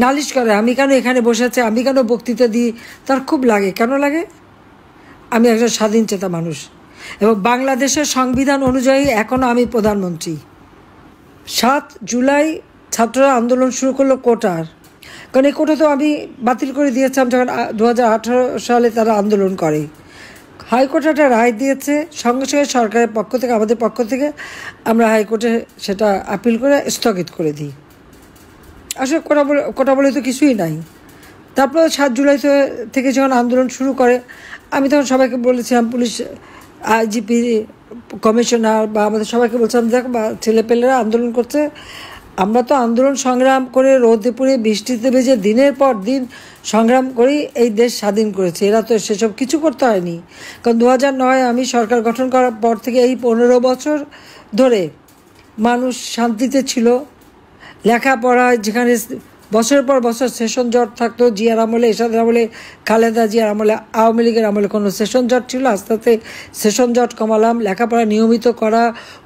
নালিশ করে, আমি কেন এখানে বসে আছি, আমি কেন বক্তৃতা দিই। তার খুব লাগে। কেন লাগে? আমি একজন স্বাধীন চেতা মানুষ এবং বাংলাদেশের সংবিধান অনুযায়ী এখনও আমি প্রধানমন্ত্রী। 7 জুলাই ছাত্ররা আন্দোলন শুরু করলো কোটার, কারণ এই কোটা তো আমি বাতিল করে দিয়েছিলাম যখন 2018 সালে তারা আন্দোলন করে। হাইকোর্ট একটা রায় দিয়েছে, সঙ্গে সঙ্গে সরকারের পক্ষ থেকে, আমাদের পক্ষ থেকে আমরা হাইকোর্টে সেটা আপিল করে স্থগিত করে দিই। আসলে কোটা বলে তো কিছুই নাই। তারপর 7 জুলাই থেকে যখন আন্দোলন শুরু করে, আমি তখন সবাইকে বলেছিলাম, পুলিশ আইজিপি কমিশনার বা আমাদের সবাইকে বলছিলাম, দেখ বা ছেলেপেলেরা আন্দোলন করছে, আমরা তো আন্দোলন সংগ্রাম করে রোদে পুড়ে বৃষ্টিতে ভেজে দিনের পর দিন সংগ্রাম করেই এই দেশ স্বাধীন করেছে। এরা তো সেসব কিছু করতে হয়নি। কারণ 2009 আমি সরকার গঠন করার পর থেকে এই 15 বছর ধরে মানুষ শান্তিতে ছিল। লেখাপড়ায় যেখানে বছরের পর বছর সেশন জট থাকতো, জিয়ার আমলে, এরশাদের আমলে, খালেদা জিয়ার আমলে, আওয়ামী লীগের আমলে কোনো সেশন জট ছিল, আস্তে আস্তে সেশন জট কমালাম। লেখাপড়া নিয়মিত করা,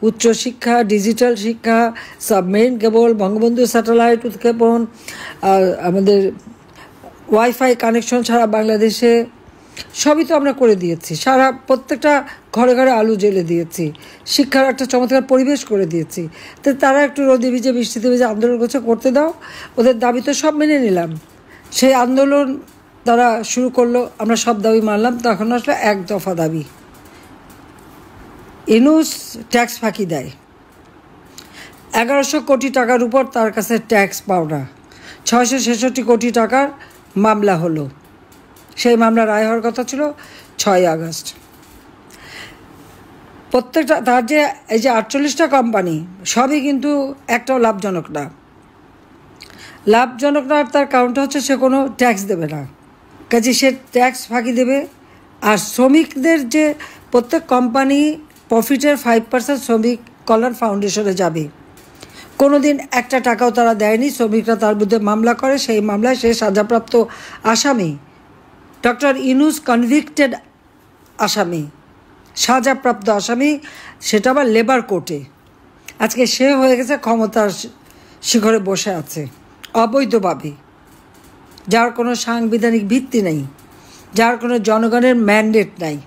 উচ্চশিক্ষা, ডিজিটাল শিক্ষা, সাবমেরিন কেবল, বঙ্গবন্ধু স্যাটেলাইট উৎক্ষেপণ, আমাদের ওয়াইফাই কানেকশন ছাড়া বাংলাদেশে সবই তো আমরা করে দিয়েছি। প্রত্যেকটা ঘরে ঘরে আলু জ্বেলে দিয়েছি, শিক্ষার একটা চমৎকার পরিবেশ করে দিয়েছি। তো তারা একটু রোদে ভিজে বৃষ্টিতে ভিজে আন্দোলন করতে দাও, ওদের দাবি তো সব মেনে নিলাম। সেই আন্দোলন তারা শুরু করলো, আমরা সব দাবি মানলাম। তখন আসলে এক দফা দাবি, ইউনূস ট্যাক্স ফাঁকি দেয়। 1100 কোটি টাকার উপর তার কাছে ট্যাক্স পাওনা, 666 কোটি টাকার মামলা হলো। সেই মামলা রায় হওয়ার কথা ছিল 6 আগস্ট। প্রত্যেকটা তার যে এই যে 48টা কোম্পানি সবই কিন্তু একটাও লাভজনক না। লাভজনক না, তার কারণটা হচ্ছে সে কোনো ট্যাক্স দেবে না, কাজে সে ট্যাক্স ফাঁকি দেবে। আর শ্রমিকদের যে প্রত্যেক কোম্পানি প্রফিটের 5% শ্রমিক কল্যাণ ফাউন্ডেশনে যাবে। কোনো দিন একটা টাকাও তারা দেয়নি। শ্রমিকরা তার বিরুদ্ধে মামলা করে, সেই মামলায় সে সাজাপ্রাপ্ত আসামি। ডক্টর ইউনূস কনভিক্টেড আসামি, সাজাপ্রাপ্ত আসামি, সেটা আবার লেবার কোর্টে। আজকে সে হয়ে গেছে ক্ষমতার শিখরে বসে আছে অবৈধভাবে, যার কোনো সাংবিধানিক ভিত্তি নেই, যার কোনো জনগণের ম্যান্ডেট নাই।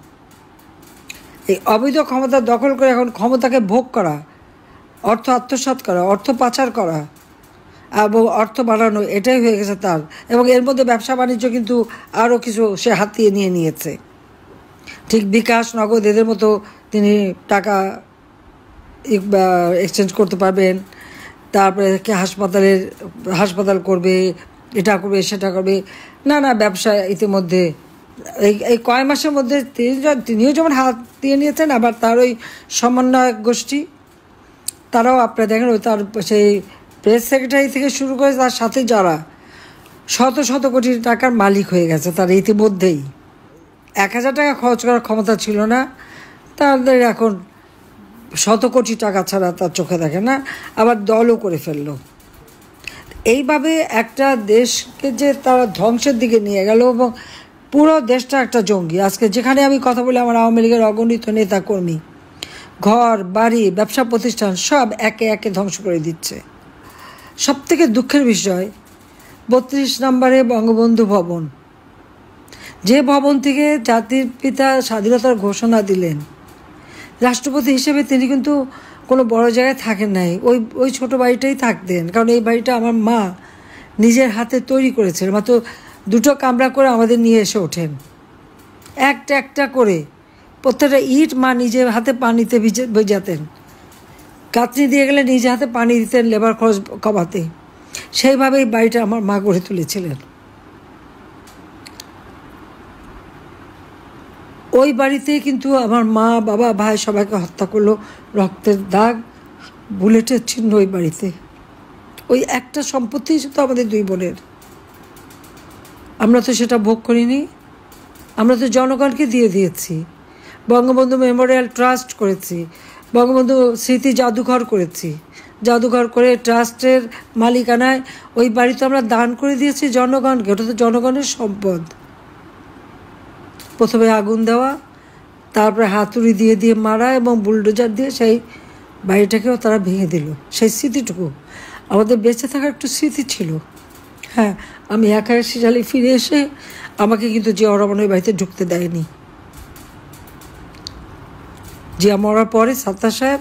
এই অবৈধ ক্ষমতা দখল করে এখন ক্ষমতাকে ভোগ করা, অর্থ আত্মসাৎ করা, অর্থ পাচার করা এবং অর্থ বাড়ানো, এটাই হয়ে গেছে তার। এবং এর মধ্যে ব্যবসা বাণিজ্য কিন্তু আরও কিছু সে হাতিয়ে নিয়েছে। ঠিক বিকাশ, নগদ এদের মতো তিনি টাকা এক্সচেঞ্জ করতে পারবেন। তারপরে হাসপাতাল করবে, এটা করবে, সেটা করবে, নানা ব্যবসা ইতিমধ্যে এই কয় মাসের মধ্যে তিনিও যেমন হাত দিয়ে নিয়েছেন, আবার তার ওই সমন্বয়ক গোষ্ঠী তারাও আপনারা দেখেন, ওই তার সেই প্রেস সেক্রেটারি থেকে শুরু করে তার সাথে যারা শত শত কোটি টাকার মালিক হয়ে গেছে তার ইতিমধ্যেই। 1000 টাকা খরচ করার ক্ষমতা ছিল না তাদের, এখন শত কোটি টাকা ছাড়া তার চোখে দেখে না, আবার দলও করে ফেললো। এইভাবে একটা দেশকে যে তারা ধ্বংসের দিকে নিয়ে গেল এবং পুরো দেশটা একটা জঙ্গি। আজকে যেখানে আমি কথা বলি, আমার আওয়ামী লীগের অগণিত নেতা কর্মী ঘর বাড়ি ব্যবসা প্রতিষ্ঠান সব একে একে ধ্বংস করে দিচ্ছে। সবথেকে দুঃখের বিষয়, 32 নম্বরে বঙ্গবন্ধু ভবন, যে ভবন থেকে জাতির পিতা স্বাধীনতার ঘোষণা দিলেন, রাষ্ট্রপতি হিসেবে তিনি কিন্তু কোনো বড় জায়গায় থাকেন নাই, ওই ছোট বাড়িটাই থাকতেন। কারণ এই বাড়িটা আমার মা নিজের হাতে তৈরি করেছিলেন। মাত্র 2টো কামরা করে আমাদের নিয়ে এসে ওঠেন, একটা একটা করে প্রত্যেকটা ইট মা নিজের হাতে পানিতে ভেজাতেন, কাতনি দিয়ে গেলে নিজে হাতে পানি দিতেন লেবার খরচ কমাতে। সেইভাবেই বাড়িটা আমার মা গড়ে তুলেছিলেন। ওই বাড়িতে কিন্তু আমার মা বাবা ভাই সবাইকে হত্যা করলো, রক্তের দাগ, বুলেটের চিহ্ন ওই বাড়িতে। ওই একটা সম্পত্তি তো আমাদের 2 বোনের, আমরা তো সেটা ভোগ করিনি, আমরা তো জনগণকে দিয়ে দিয়েছি। বঙ্গবন্ধু মেমোরিয়াল ট্রাস্ট করেছি, বঙ্গবন্ধু স্মৃতি জাদুঘর করেছি, জাদুঘর করে ট্রাস্টের মালিকানায় ওই বাড়ি তো আমরা দান করে দিয়েছি জনগণকে। ওটা তো জনগণের সম্পদ। প্রথমে আগুন দেওয়া, তারপরে হাতুড়ি দিয়ে দিয়ে মারা এবং বুলডোজার দিয়ে সেই বাড়িটাকেও তারা ভেঙে দিল। সেই স্মৃতিটুকু আমাদের বেঁচে থাকার একটু স্মৃতি ছিল। হ্যাঁ, আমি একা সিরালি ফিরে এসে আমাকে কিন্তু জিয়াউর রহমানের বাড়িতে ঢুকতে দেয়নি। জিয়া মরার পরে সাত্তার সাহেব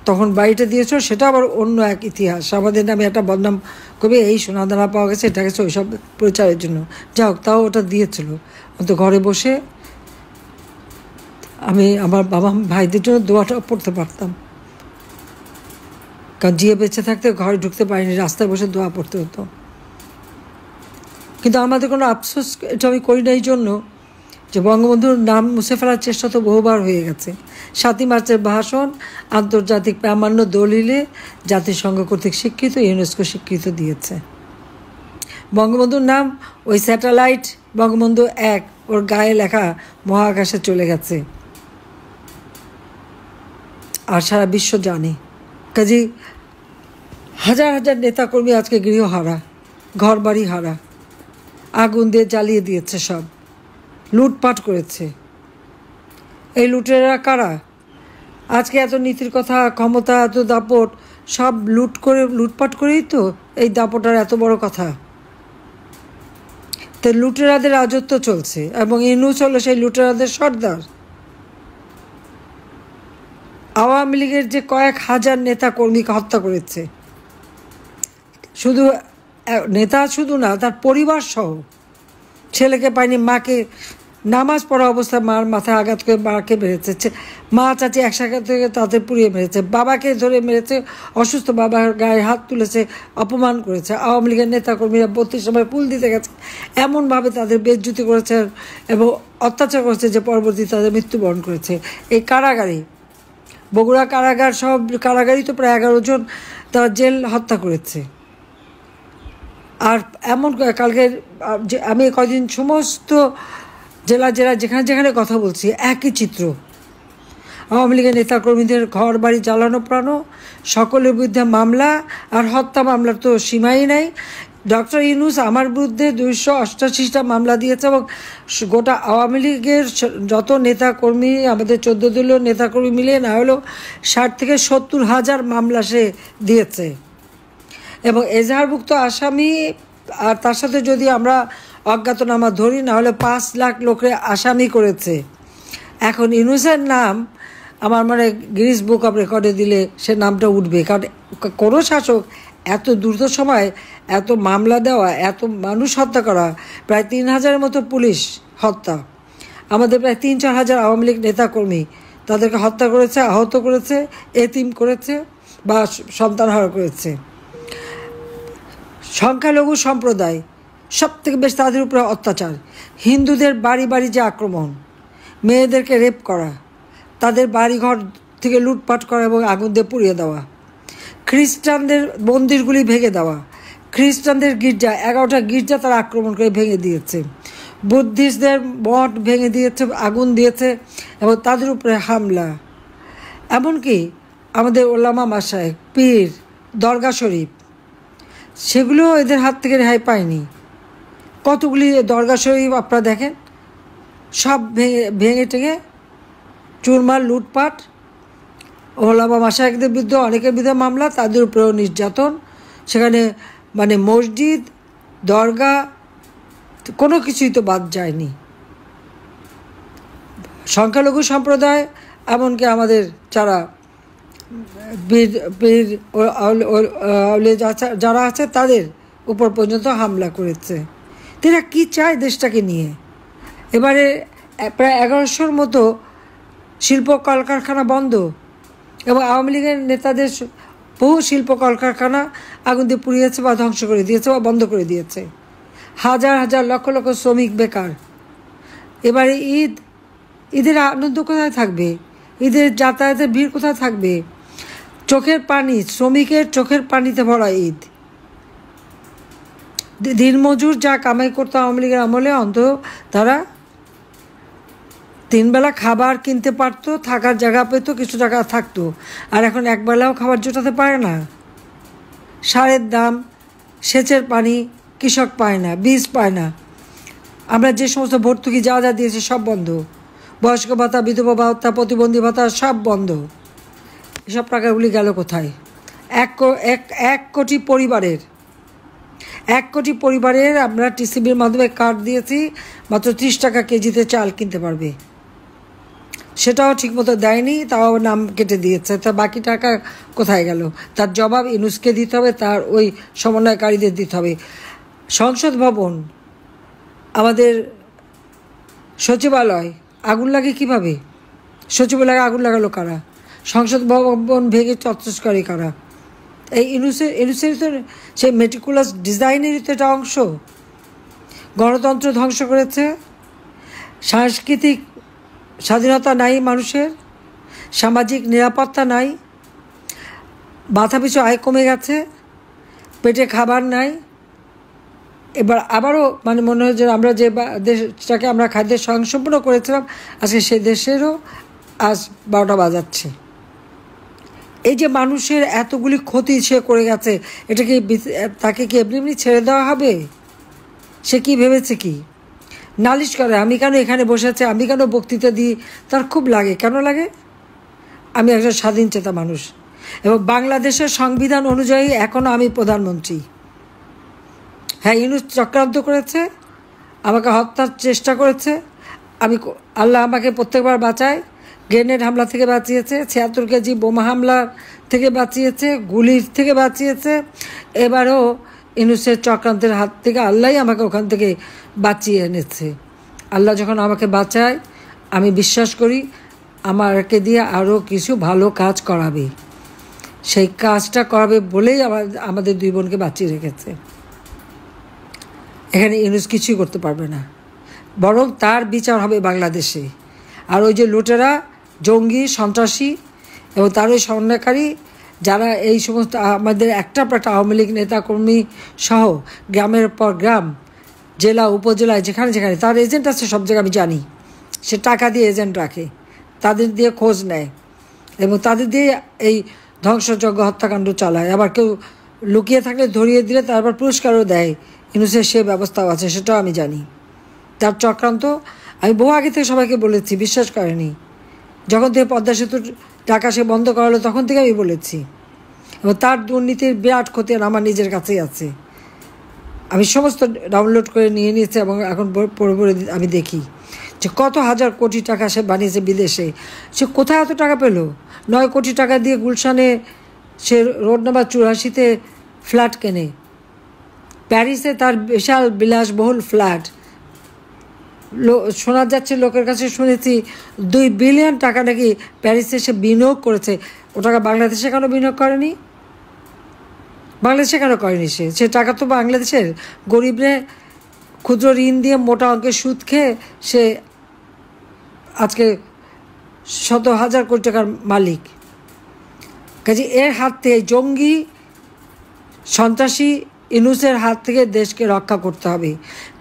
তখন বাড়িটা দিয়েছিল, সেটা আবার অন্য এক ইতিহাস। আমাদের নামে একটা বদনাম করবে, এই সোনাদানা পাওয়া গেছে, এটা গেছে, ওইসব প্রচারের জন্য। যা হোক, তাও ওটা দিয়েছিল। অন্ত ঘরে বসে আমি আমার বাবা ভাইদের জন্য দোয়াটা পড়তে পারতাম, কারণ জিয়ে বেঁচে থাকতে ঘরে ঢুকতে পারিনি, রাস্তায় বসে দোয়া পড়তে হতো। কিন্তু আমাদের কোনো আফসোস এটা আমি করি না এই জন্য যে বঙ্গবন্ধুর নাম মুছে ফেলার চেষ্টা তো বহুবার হয়ে গেছে। ৭ই মার্চের ভাষণ আন্তর্জাতিক প্রামাণ্য দলিলে জাতিসংঘ কর্তৃক স্বীকৃত, ইউনেস্কো স্বীকৃত দিয়েছে। বঙ্গবন্ধুর নাম ওই স্যাটেলাইট বঙ্গবন্ধু ১ ওর গায়ে লেখা মহাকাশে চলে গেছে, আর সারা বিশ্ব জানে। কাজে হাজার হাজার নেতাকর্মী আজকে গৃহহারা, ঘর বাড়ি হারা, আগুন দিয়ে জ্বালিয়ে দিয়েছে, সব লুটপাট করেছে। এই লুটেরা কারা? আজকে এত নীতির কথা, ক্ষমতা, এত দাপট, সব লুটপাট করেই তো এই দাপটার এত বড় কথা। তো লুটেরাদের রাজত্ব চলছে, এবং ইউনূস হলো সেই লুটেরাদের সর্দার। আওয়ামী লীগের যে কয়েক হাজার নেতা কর্মীকে হত্যা করেছে, শুধু নেতা শুধু না, তার পরিবার সহ। ছেলেকে পায়নি, মাকে নামাজ পড়া অবস্থায় মার মাথায় আঘাত করে মাকে মেরেছে, মা চাচি একসাথে থেকে তাদের পুড়িয়ে মেরেছে, বাবাকে ধরে মেরেছে, অসুস্থ বাবার গায়ে হাত তুলেছে, অপমান করেছে। আওয়ামী লীগের নেতাকর্মীরা ৩২ সময় ফুল দিতে গেছে, এমনভাবে তাদের বেজ্জুতি করেছে এবং অত্যাচার করেছে যে পরবর্তীতে তাদের মৃত্যুবরণ করেছে। এই কারাগারে, বগুড়া কারাগার, সব কারাগারই তো প্রায় ১১ জন তারা জেল হত্যা করেছে। আর এমন কালকে আমি কদিন সমস্ত জেলা যেখানে যেখানে কথা বলছি, একই চিত্র। আওয়ামী লীগের নেতাকর্মীদের ঘর বাড়ি জ্বালানো প্রাণ, সকলের বিরুদ্ধে মামলা, আর হত্যা মামলার তো সীমাই নাই। ডক্টর ইউনূস আমার বিরুদ্ধে ২৮৮টা মামলা দিয়েছে, এবং গোটা আওয়ামী লীগের যত নেতাকর্মী, আমাদের ১৪ দলীয় নেতাকর্মী মিলিয়ে না হলেও ৬০ থেকে ৭০ হাজার মামলা সে দিয়েছে। এবং এজাহারভুক্ত আসামি, আর তার সাথে যদি আমরা অজ্ঞাতনামা ধরি, না হলে ৫ লাখ লোকের আসামি করেছে। এখন ইউনূসের নাম আমার গিনিস বুক অফ রেকর্ডে দিলে সে নামটা উঠবে, কারণ কোনো শাসক এত দ্রুত সময় এত মামলা দেওয়া, এত মানুষ হত্যা করা, প্রায় ৩,০০০-এর মতো পুলিশ হত্যা, আমাদের প্রায় ৩-৪ হাজার আওয়ামী লীগ নেতাকর্মী তাদেরকে হত্যা করেছে, আহত করেছে, এতিম করেছে বা সন্তানহারা করেছে। সংখ্যালঘু সম্প্রদায় সবথেকে বেশি তাদের উপরে অত্যাচার, হিন্দুদের বাড়ি বাড়ি যে আক্রমণ, মেয়েদেরকে রেপ করা, তাদের বাড়িঘর থেকে লুটপাট করা এবং আগুন দিয়ে পুড়িয়ে দেওয়া, খ্রিস্টানদের মন্দিরগুলি ভেঙে দেওয়া, খ্রিস্টানদের গির্জা ১১টা গির্জা তারা আক্রমণ করে ভেঙে দিয়েছে, বুদ্ধিস্টদের মঠ ভেঙে দিয়েছে, আগুন দিয়েছে এবং তাদের উপরে হামলা। এমনকি আমাদের ওলামা মাশায়েখ, পীর, দরগা শরীফ, সেগুলো এদের হাত থেকে রেহাই পায়নি। কতগুলি দরগা শরীফ আপনারা দেখেন, সব ভেঙে টেঙে চুরমার, লুটপাট। ওলামা মাশায়েখদের বিরুদ্ধে অনেকের বিরুদ্ধে মামলা, তাদের উপরেও নির্যাতন। সেখানে মসজিদ, দরগা, কোনো কিছুই তো বাদ যায়নি। সংখ্যালঘু সম্প্রদায়, এমনকি আমাদের যারা যারা আছে তাদের উপর পর্যন্ত হামলা করেছে। তারা কি চায় দেশটাকে নিয়ে? এবারে প্রায় ১১০০-র মতো শিল্প কলকারখানা বন্ধ, এবং আওয়ামী লীগের নেতাদের বহু শিল্প কলকারখানা আগুন দিয়ে পুড়িয়েছে বা ধ্বংস করে দিয়েছে বা বন্ধ করে দিয়েছে। হাজার হাজার লক্ষ লক্ষ শ্রমিক বেকার। এবারে ঈদের আনন্দ কোথায় থাকবে? ঈদের যাতায়াতের ভিড় কোথায় থাকবে? চোখের পানি, শ্রমিকের চোখের পানিতে ভরা ঈদ। দিনমজুর যা কামাই করতো আওয়ামী লীগের আমলে, অন্তত তারা 3 বেলা খাবার কিনতে পারতো, থাকার জায়গা পেতো, কিছু টাকা থাকতো। আর এখন একবেলাও খাবার জোটাতে পারে না। সারের দাম, সেচের পানি কৃষক পায় না, বীজ পায় না। আমরা যে সমস্ত ভর্তুকি যা যা দিয়েছি সব বন্ধ। বয়স্ক ভাতা, বিধবা ভাতা, প্রতিবন্ধী ভাতা সব বন্ধ। এসব টাকাগুলি গেল কোথায়? 1 কোটি পরিবারের 1 কোটি পরিবারের আমরা টিসিবির মাধ্যমে কার্ড দিয়েছি, মাত্র 30 টাকা কেজিতে চাল কিনতে পারবে। সেটাও ঠিকমতো দেয়নি, তাও নাম কেটে দিয়েছে। তা বাকি টাকা কোথায় গেল? তার জবাব ইউনূসকে দিতে হবে, তার ওই সমন্বয়কারীদের দিতে হবে। সংসদ ভবন, আমাদের সচিবালয় আগুন লাগে কিভাবে? সচিবালয়ে আগুন লাগালো কারা? সংসদ ভবন ভেঙে তছনছ করে কারা? এই ইউনূসের তো সেই মেটিকুলাস ডিজাইনেরই তো এটা অংশ। গণতন্ত্র ধ্বংস করেছে, সাংস্কৃতিক স্বাধীনতা নাই মানুষের, সামাজিক নিরাপত্তা নাই, মাথাপিছু আয় কমে গেছে, পেটে খাবার নাই। এবার আবারও মনে হয় যে আমরা যে দেশটাকে আমরা খাদ্যের স্বয়ংসম্পূর্ণ করেছিলাম, আজকে সেই দেশেরও আজ 12টা বাজাচ্ছে। এই যে মানুষের এতগুলি ক্ষতি সে করে গেছে, এটাকে তাকে কি এমনি ছেড়ে দেওয়া হবে? সে কি ভেবেছে কি? নালিশ করে আমি কেন এখানে বসে আছি, আমি কেন বক্তৃতা দিই, তার খুব লাগে। কেন লাগে? আমি একজন স্বাধীন চেতা মানুষ এবং বাংলাদেশের সংবিধান অনুযায়ী এখনও আমি প্রধানমন্ত্রী। হ্যাঁ, ইউনূস চক্রান্ত করেছে, আমাকে হত্যার চেষ্টা করেছে। আল্লাহ আমাকে প্রত্যেকবার বাঁচায়। গ্রেনেড হামলা থেকে বাঁচিয়েছে, 76 কেজি বোমা হামলা থেকে বাঁচিয়েছে, গুলির থেকে বাঁচিয়েছে। এবারও ইউনূসের চক্রান্তের হাত থেকে আল্লাহই আমাকে ওখান থেকে বাঁচিয়ে এনেছে। আল্লাহ যখন আমাকে বাঁচায়, আমি বিশ্বাস করি আমাকে দিয়ে আরও কিছু ভালো কাজ করাবে। সেই কাজটা করাবে বলেই আমাদের 2 বোনকে বাঁচিয়ে রেখেছে। এখানে ইউনূস কিছুই করতে পারবে না, বরং তার বিচার হবে বাংলাদেশে। আর ওই যে লুটেরা, জঙ্গি, সন্ত্রাসী এবং তার ওই সমন্বয়কারী যারা এই সমস্ত আমাদের একটা আওয়ামী লীগ নেতাকর্মী সহ গ্রামের পর গ্রাম, জেলা, উপজেলায় যেখানে যেখানে তার এজেন্ট আছে, সব জায়গায় আমি জানি। সে টাকা দিয়ে এজেন্ট রাখে, তাদের দিয়ে খোঁজ নেয় এবং তাদের দিয়ে এই ধ্বংসযজ্ঞ হত্যাকাণ্ড চালায়। আবার কেউ লুকিয়ে থাকলে ধরিয়ে দিলে তারপর পুরস্কারও দেয়। ইউনূসের সে ব্যবস্থাও আছে, সেটাও আমি জানি। তার চক্রান্ত আমি বহু আগে থেকে সবাইকে বলেছি, বিশ্বাস করেনি। যখন থেকে পদ্মা সেতুর টাকা সে বন্ধ করালো, তখন থেকে আমি বলেছি। এবং তার দুর্নীতির বিরাট ক্ষতি আমার নিজের কাছেই আছে। আমি সমস্ত ডাউনলোড করে নিয়ে নিয়েছি এবং এখন পড়ে পড়ে আমি দেখি যে কত হাজার কোটি টাকা সে বানিয়েছে বিদেশে। সে কোথায় এত টাকা পেল? 9 কোটি টাকা দিয়ে গুলশানে সে রোড নাম্বার 84-তে ফ্ল্যাট কেনে। প্যারিসে তার বিশাল বিলাসবহুল ফ্ল্যাট। শোনা যাচ্ছে, লোকের কাছে শুনেছি 2 বিলিয়ন টাকা নাকি প্যারিসে সে বিনিয়োগ করেছে। ও টাকা বাংলাদেশে কেন বিনিয়োগ করেনি? বাংলাদেশে কেন করেনি? সে টাকা তো বাংলাদেশের গরিবরে ক্ষুদ্র ঋণ দিয়ে মোটা অঙ্কের সুদ খেয়ে সে আজকে শত হাজার কোটি টাকার মালিক। কাজে এর হাত থেকে, জঙ্গি সন্ত্রাসী ইউনূসের হাত থেকে দেশকে রক্ষা করতে হবে।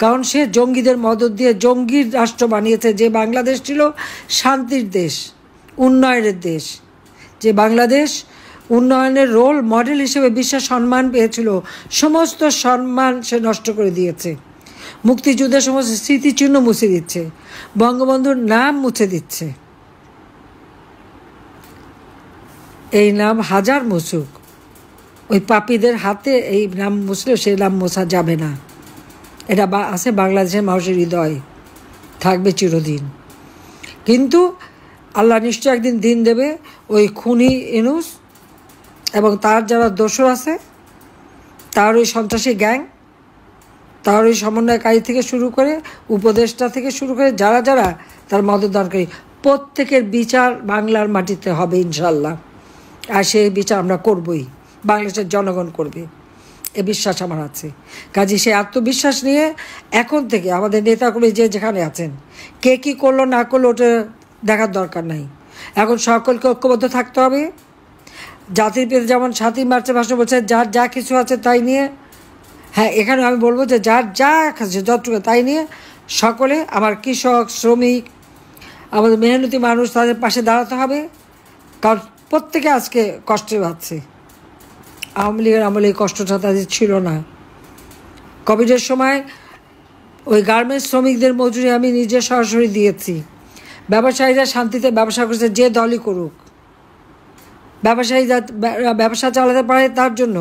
কারণ সে জঙ্গিদের মদত দিয়ে জঙ্গির রাষ্ট্র বানিয়েছে। যে বাংলাদেশ ছিল শান্তির দেশ, উন্নয়নের দেশ, যে বাংলাদেশ উন্নয়নের রোল মডেল হিসেবে বিশ্বের সম্মান পেয়েছিল, সমস্ত সম্মান সে নষ্ট করে দিয়েছে। মুক্তিযুদ্ধের সমস্ত স্মৃতিচিহ্ন মুছে দিচ্ছে, বঙ্গবন্ধুর নাম মুছে দিচ্ছে। এই নাম হাজার মুছুক, ওই পাপীদের হাতে এই নাম মুছলে সেই নাম মোছা যাবে না। এটা আছে বাংলাদেশের মানুষের হৃদয়, থাকবে চিরদিন। কিন্তু আল্লাহ নিশ্চয় একদিন দিন দেবে ওই খুনি ইউনূস এবং তার যারা দোসর আছে, তার ওই সন্ত্রাসী গ্যাং, তার ওই সমন্বয়কারী থেকে শুরু করে উপদেষ্টা থেকে শুরু করে যারা যারা তার মদতদানকারী, প্রত্যেকের বিচার বাংলার মাটিতে হবে ইনশাল্লাহ। আর সেই বিচার আমরা করবই, বাংলাদেশের জনগণ করবে, এ বিশ্বাস আমার আছে। কাজে সে আত্মবিশ্বাস নিয়ে এখন থেকে আমাদের নেতাগুলি যে যেখানে আছেন, কে কী করলো না করলো ওটা দেখার দরকার নাই। এখন সকলকে ঐক্যবদ্ধ থাকতে হবে। জাতির পিতা যেমন 7ই মার্চের ভাষণ বলছে, যার যা কিছু আছে তাই নিয়ে, হ্যাঁ এখানে আমি বলবো যে যার যা আছে যতটুকু তাই নিয়ে সকলে, আমার কৃষক, শ্রমিক, আমাদের মেহনতি মানুষ, তাদের পাশে দাঁড়াতে হবে। কারণ প্রত্যেকে আজকে কষ্টে পাচ্ছে। আওয়ামী লীগের আমলে এই কষ্টটা তাদের ছিল না। কোভিডের সময় ওই গার্মেন্টস শ্রমিকদের মজুরি আমি নিজে সরাসরি দিয়েছি। ব্যবসায়ীরা শান্তিতে ব্যবসা করছে, যে দলই করুক, ব্যবসায়ী ব্যবসা চালাতে পারে তার জন্য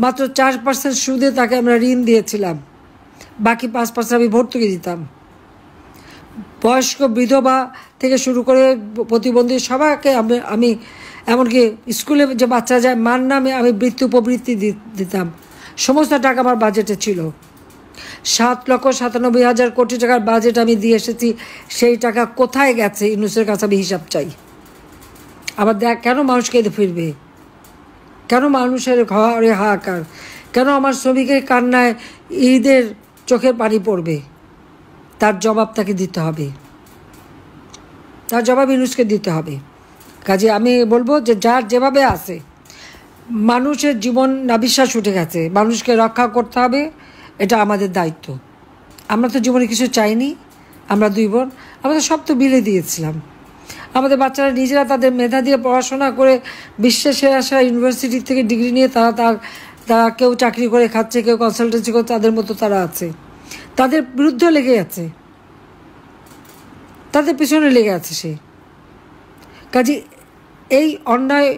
মাত্র 4% সুদে তাকে আমরা ঋণ দিয়েছিলাম, বাকি 5% আমি ভর্তুকি দিতাম। বয়স্ক বিধবা থেকে শুরু করে প্রতিবন্ধী সবাইকে আমি এমনকি স্কুলে যে বাচ্চা যায় মার নামে আমি বৃত্তি উপবৃত্তি দিতাম। সমস্ত টাকা আমার বাজেটে ছিল। 7,97,000 কোটি টাকার বাজেট আমি দিয়ে এসেছি। সেই টাকা কোথায় গেছে ইউনূসের কাছে আমি হিসাব চাই। আবার দেখ, কেন মানুষ কেঁদে ফিরবে, কেন মানুষের ঘরে হাহাকার, কেন আমার শ্রমিকের কান্নায় ঈদের চোখের পানি পড়বে? তার জবাব তাকে দিতে হবে, তার জবাব ইউনূসকে দিতে হবে। কাজে আমি বলবো যে যার যেভাবে আছে, মানুষের জীবন নাবিশ্বাস উঠে গেছে, মানুষকে রক্ষা করতে হবে, এটা আমাদের দায়িত্ব। আমরা তো জীবনে কিছু চাইনি, আমরা 2 বোন, আমাদের সব তো বিলে দিয়েছিলাম। আমাদের বাচ্চারা নিজেরা তাদের মেধা দিয়ে পড়াশোনা করে বিশ্বের সেরা ইউনিভার্সিটি থেকে ডিগ্রি নিয়ে তারা কেউ চাকরি করে খাচ্ছে, কেউ কনসালটেন্সি করে, তাদের মতো তারা আছে। তাদের বিরুদ্ধে লেগে আছে, তাদের পিছনে লেগে আছে সে। কাজে এই অন্যায়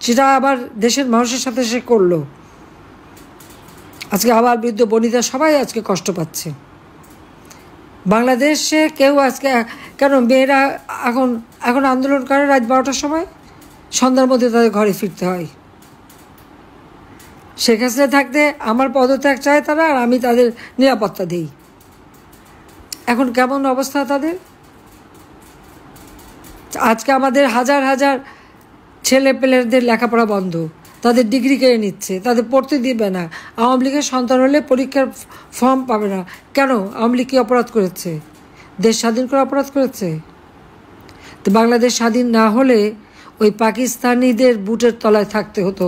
যেটা আবার দেশের মানুষের সাথে সে করলো, আজকে আবার বৃদ্ধ বনিতা সবাই আজকে কষ্ট পাচ্ছে। বাংলাদেশে কেউ আজকে কেন মেয়েরা এখন আন্দোলন করে রাত 12টার সময়, সন্ধ্যার মধ্যে তাদের ঘরে ফিরতে হয়। শেখ হাসিনা থাকতে আমার পদত্যাগ চায় তারা, আর আমি তাদের নিরাপত্তা দিই। এখন কেমন অবস্থা তাদের? আজকে আমাদের হাজার হাজার ছেলে পেলেদের লেখাপড়া বন্ধ, তাদের ডিগ্রি কেড়ে নিচ্ছে, তাদের পড়তে দিবে না। আওয়ামী লীগের সন্তান হলে পরীক্ষার ফর্ম পাবে না। কেন? আওয়ামী লীগ কি অপরাধ করেছে? দেশ স্বাধীন করে অপরাধ করেছে? তো বাংলাদেশ স্বাধীন না হলে ওই পাকিস্তানিদের বুটের তলায় থাকতে হতো,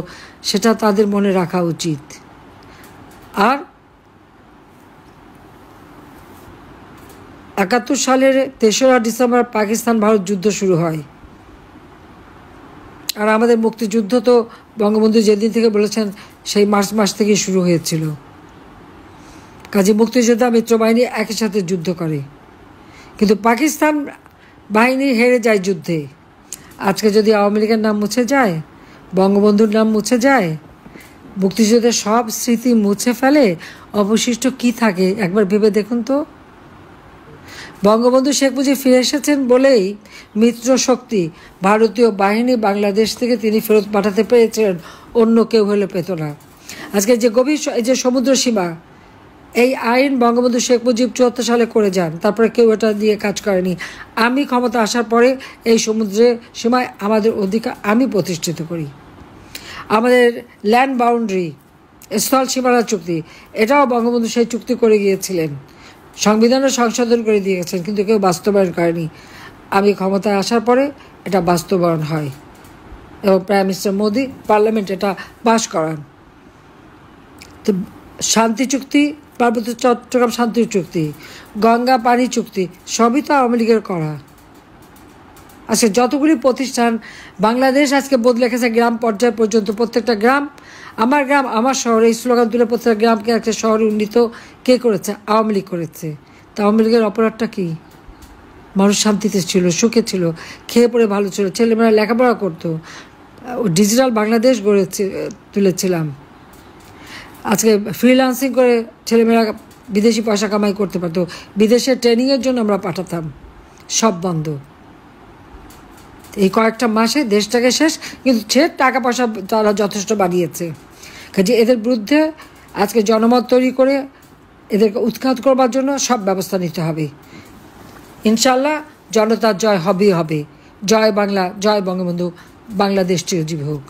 সেটা তাদের মনে রাখা উচিত। আর 71 সালের 3রা ডিসেম্বর পাকিস্তান ভারত যুদ্ধ শুরু হয়। আর আমাদের মুক্তিযুদ্ধ তো বঙ্গবন্ধু যেদিন থেকে বলেছেন সেই মার্চ মাস থেকেই শুরু হয়েছিল। কাজে মুক্তিযোদ্ধা মিত্রবাহিনী একই সাথে যুদ্ধ করে, কিন্তু পাকিস্তান বাহিনী হেরে যায় যুদ্ধে। আজকে যদি আওয়ামী লীগের নাম মুছে যায়, বঙ্গবন্ধুর নাম মুছে যায়, মুক্তিযুদ্ধের সব স্মৃতি মুছে ফেলে, অবশিষ্ট কি থাকে একবার ভেবে দেখুন তো। বঙ্গবন্ধু শেখ মুজিব ফিরে এসেছেন বলেই মিত্র শক্তি ভারতীয় বাহিনী বাংলাদেশ থেকে তিনি ফেরত পাঠাতে পেরেছিলেন, অন্য কেউ হলে পেত না। আজকে যে গভীর যে সমুদ্র সীমা, এই আইন বঙ্গবন্ধু শেখ মুজিব 74 সালে করে যান, তারপরে কেউ এটা দিয়ে কাজ করেনি। আমি ক্ষমতা আসার পরে এই সমুদ্রের সীমায় আমাদের অধিকার আমি প্রতিষ্ঠিত করি। আমাদের ল্যান্ড বাউন্ডারি, স্থল সীমানা চুক্তি, এটাও বঙ্গবন্ধু সেই চুক্তি করে গিয়েছিলেন, সংবিধানে সংশোধন করে দিয়ে গেছেন, কিন্তু কেউ বাস্তবায়ন করেনি। আমি ক্ষমতায় আসার পরে এটা বাস্তবায়ন হয় এবং প্রাইম মিনিস্টার মোদি পার্লামেন্ট এটা পাশ করান। তো শান্তি চুক্তি, পার্বত্য চট্টগ্রাম শান্তি চুক্তি, গঙ্গা পানি চুক্তি, সবই তো আওয়ামী লীগের করা। আজকে যতগুলি প্রতিষ্ঠান বাংলাদেশ আজকে বদলে গেছে গ্রাম পর্যায় পর্যন্ত, প্রত্যেকটা গ্রাম আমার গ্রাম আমার শহর, এই স্লোগান তুলে প্রত্যেকটা গ্রামকে একটা শহরে উন্নীত কে করেছে? আওয়ামী লীগ করেছে। তা আওয়ামী লীগের অপরাধটা কী? মানুষ শান্তিতে ছিল, সুখে ছিল, খেয়ে পড়ে ভালো ছিল, ছেলেমেয়েরা লেখাপড়া করতো, ডিজিটাল বাংলাদেশ গড়ে তুলেছিলাম। আজকে ফ্রিল্যান্সিং করে ছেলেমেয়েরা বিদেশি পয়সা কামাই করতে পারতো, বিদেশে ট্রেনিংয়ের জন্য আমরা পাঠাতাম, সব বন্ধ। এই কয়েকটা মাসে দেশটাকে শেষ, কিন্তু সে টাকা পয়সা তারা যথেষ্ট বাড়িয়েছে। কাজে এদের বিরুদ্ধে আজকে জনমত তৈরি করে এদেরকে উৎখাত করবার জন্য সব ব্যবস্থা নিতে হবে। ইনশাল্লাহ জনতার জয় হবেই হবে। জয় বাংলা, জয় বঙ্গবন্ধু, বাংলাদেশ চিরজীবী হোক।